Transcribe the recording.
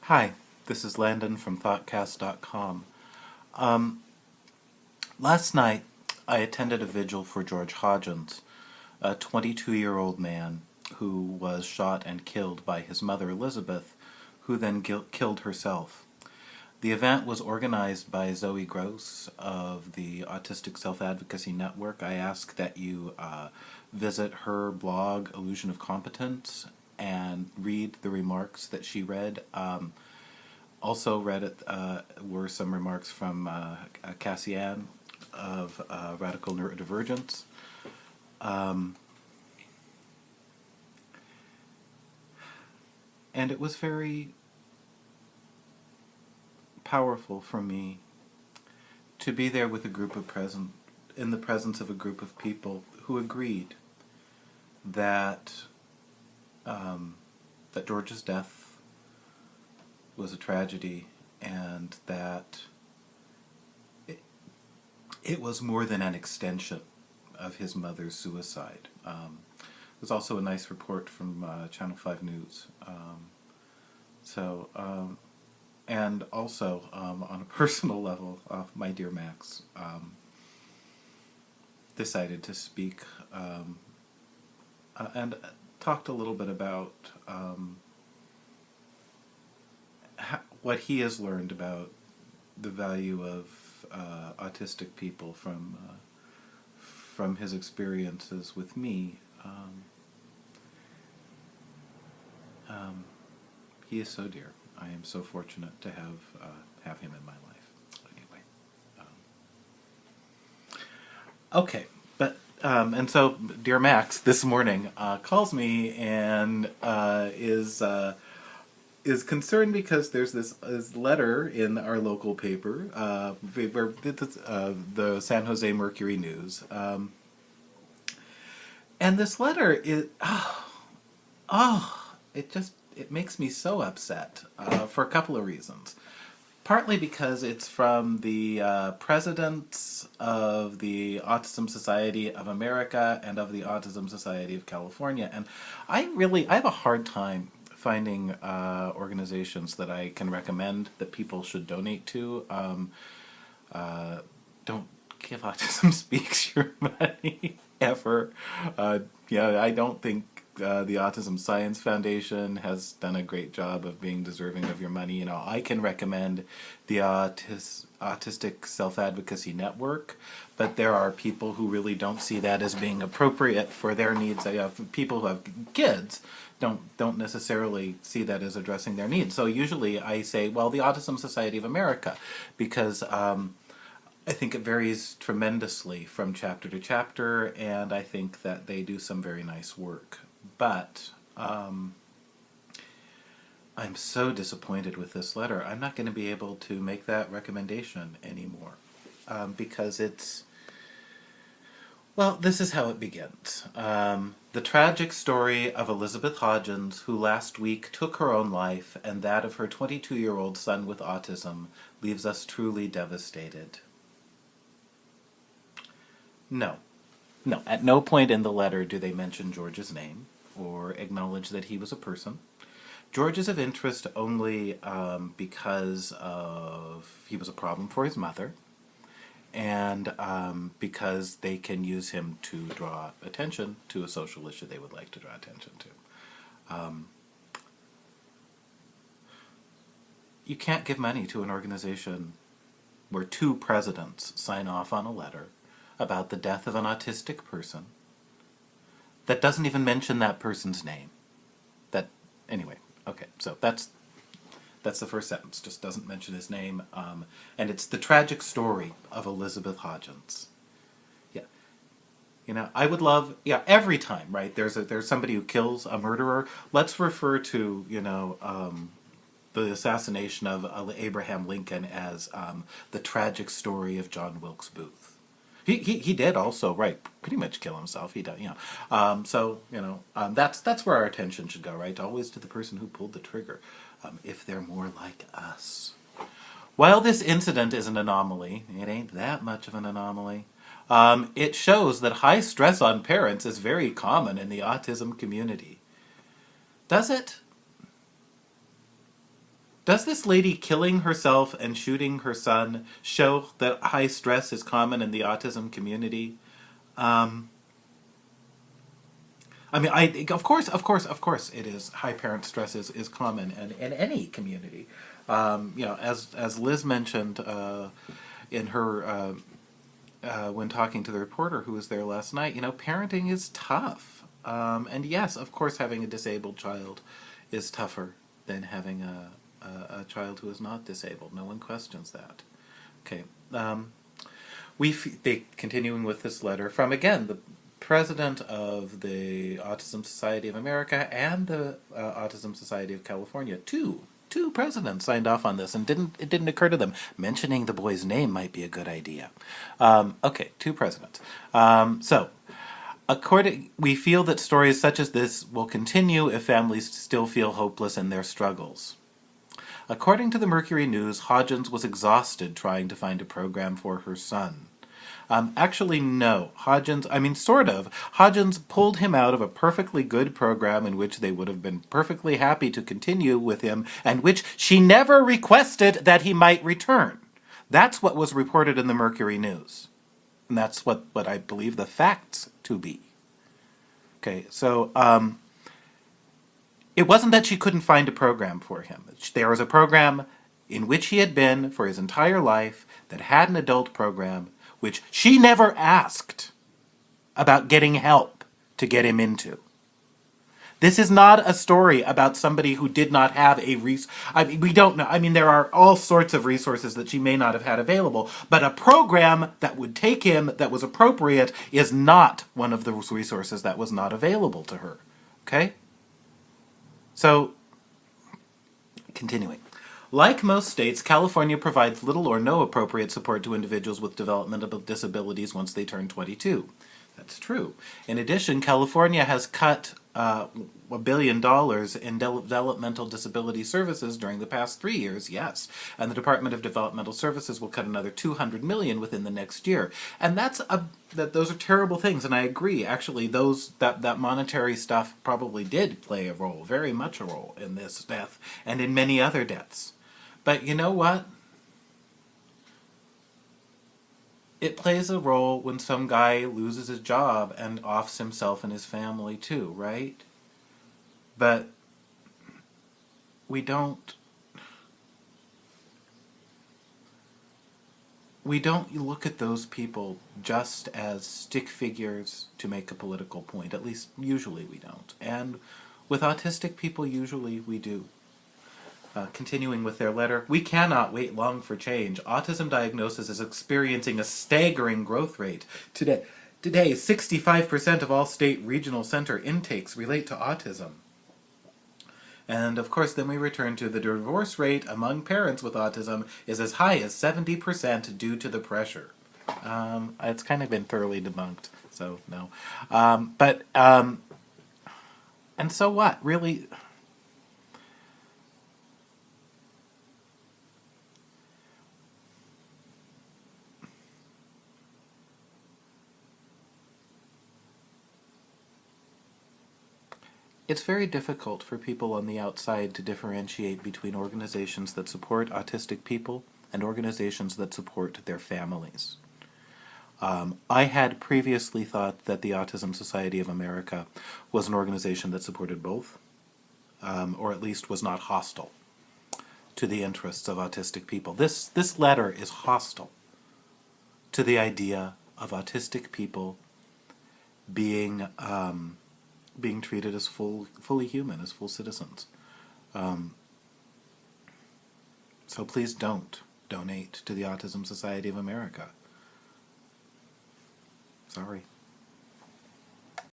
Hi, this is Landon from thAutcast.com. Last night, I attended a vigil for George Hodgins, a 22-year-old man who was shot and killed by his mother Elizabeth, who then killed herself. The event was organized by Zoe Gross of the Autistic Self-Advocacy Network. I ask that you visit her blog, Illusion of Competence, and read the remarks that she read. Also read it were some remarks from Cassian of Radical Neurodivergence. And it was very powerful for me to be there with a group of in the presence of a group of people who agreed that that George's death was a tragedy, and that it was more than an extension of his mother's suicide. There's also a nice report from Channel 5 News. And also, on a personal level, my dear Max decided to speak and talked a little bit about what he has learned about the value of autistic people from his experiences with me. He is so dear. I am so fortunate to have him in my life. Anyway, okay, but and so dear Max this morning calls me and is concerned because there's this letter in our local paper, the San Jose Mercury News, and this letter is it makes me so upset for a couple of reasons. Partly because it's from the presidents of the Autism Society of America and of the Autism Society of California, and I have a hard time finding organizations that I can recommend that people should donate to. Don't give Autism Speaks your money, ever. I don't think the Autism Science Foundation has done a great job of being deserving of your money. I can recommend the Autistic Self-Advocacy Network, but there are people who really don't see that as being appropriate for their needs. People who have kids don't necessarily see that as addressing their needs. So usually I say, well, the Autism Society of America, because I think it varies tremendously from chapter to chapter, and I think that they do some very nice work. But I'm so disappointed with this letter. I'm not going to be able to make that recommendation anymore because it's... Well, this is how it begins. The tragic story of Elizabeth Hodgins, who last week took her own life, and that of her 22-year-old son with autism, leaves us truly devastated. No, at no point in the letter do they mention George's name or acknowledge that he was a person. George is of interest only because he was a problem for his mother, and because they can use him to draw attention to a social issue they would like to draw attention to. You can't give money to an organization where two presidents sign off on a letter about the death of an autistic person that doesn't even mention that person's name. Anyway, okay, so that's the first sentence, just doesn't mention his name, and it's the tragic story of Elizabeth Hodgins. Yeah, I would love, every time, right, there's somebody who kills a murderer, let's refer to, the assassination of Abraham Lincoln as the tragic story of John Wilkes Booth. He did also, right, pretty much kill himself. He died, that's where our attention should go, right? Always to the person who pulled the trigger, if they're more like us. While this incident is an anomaly, it ain't that much of an anomaly. It shows that high stress on parents is very common in the autism community. Does it? Does this lady killing herself and shooting her son show that high stress is common in the autism community? I mean, of course, it is. High parent stress is common in any community. As Liz mentioned in her when talking to the reporter who was there last night, parenting is tough. And yes, of course, having a disabled child is tougher than having a child who is not disabled. No one questions that. Okay. Continuing with this letter from, again, the president of the Autism Society of America and the Autism Society of California. Two presidents signed off on this, and it didn't occur to them. Mentioning the boy's name might be a good idea. Okay, two presidents. We feel that stories such as this will continue if families still feel hopeless in their struggles. According to the Mercury News, Hodgins was exhausted trying to find a program for her son. Actually, no. Sort of. Hodgins pulled him out of a perfectly good program in which they would have been perfectly happy to continue with him, and which she never requested that he might return. That's what was reported in the Mercury News. And that's what I believe the facts to be. Okay, so it wasn't that she couldn't find a program for him. There was a program in which he had been for his entire life that had an adult program, which she never asked about getting help to get him into. This is not a story about somebody who did not have we don't know. There are all sorts of resources that she may not have had available, but a program that would take him, that was appropriate, is not one of those resources that was not available to her. Okay? So, continuing. Like most states, California provides little or no appropriate support to individuals with developmental disabilities once they turn 22. That's true. In addition, California has cut $1 billion in developmental disability services during the past 3 years, yes. And the Department of Developmental Services will cut another $200 million within the next year. And those are terrible things, and I agree. Actually, that monetary stuff probably did play a role, very much a role, in this death and in many other deaths. But you know what? It plays a role when some guy loses his job and offs himself and his family too, right? But we don't look at those people just as stick figures to make a political point. At least, usually we don't. And with autistic people, usually we do. Continuing with their letter, we cannot wait long for change. Autism diagnosis is experiencing a staggering growth rate. Today, 65% of all state regional center intakes relate to autism. And of course, then we return to the divorce rate among parents with autism is as high as 70% due to the pressure. It's kind of been thoroughly debunked, so no. And so what? Really... It's very difficult for people on the outside to differentiate between organizations that support autistic people and organizations that support their families. I had previously thought that the Autism Society of America was an organization that supported both, or at least was not hostile to the interests of autistic people. This letter is hostile to the idea of autistic people being treated as fully human, as full citizens. So please don't donate to the Autism Society of America. Sorry.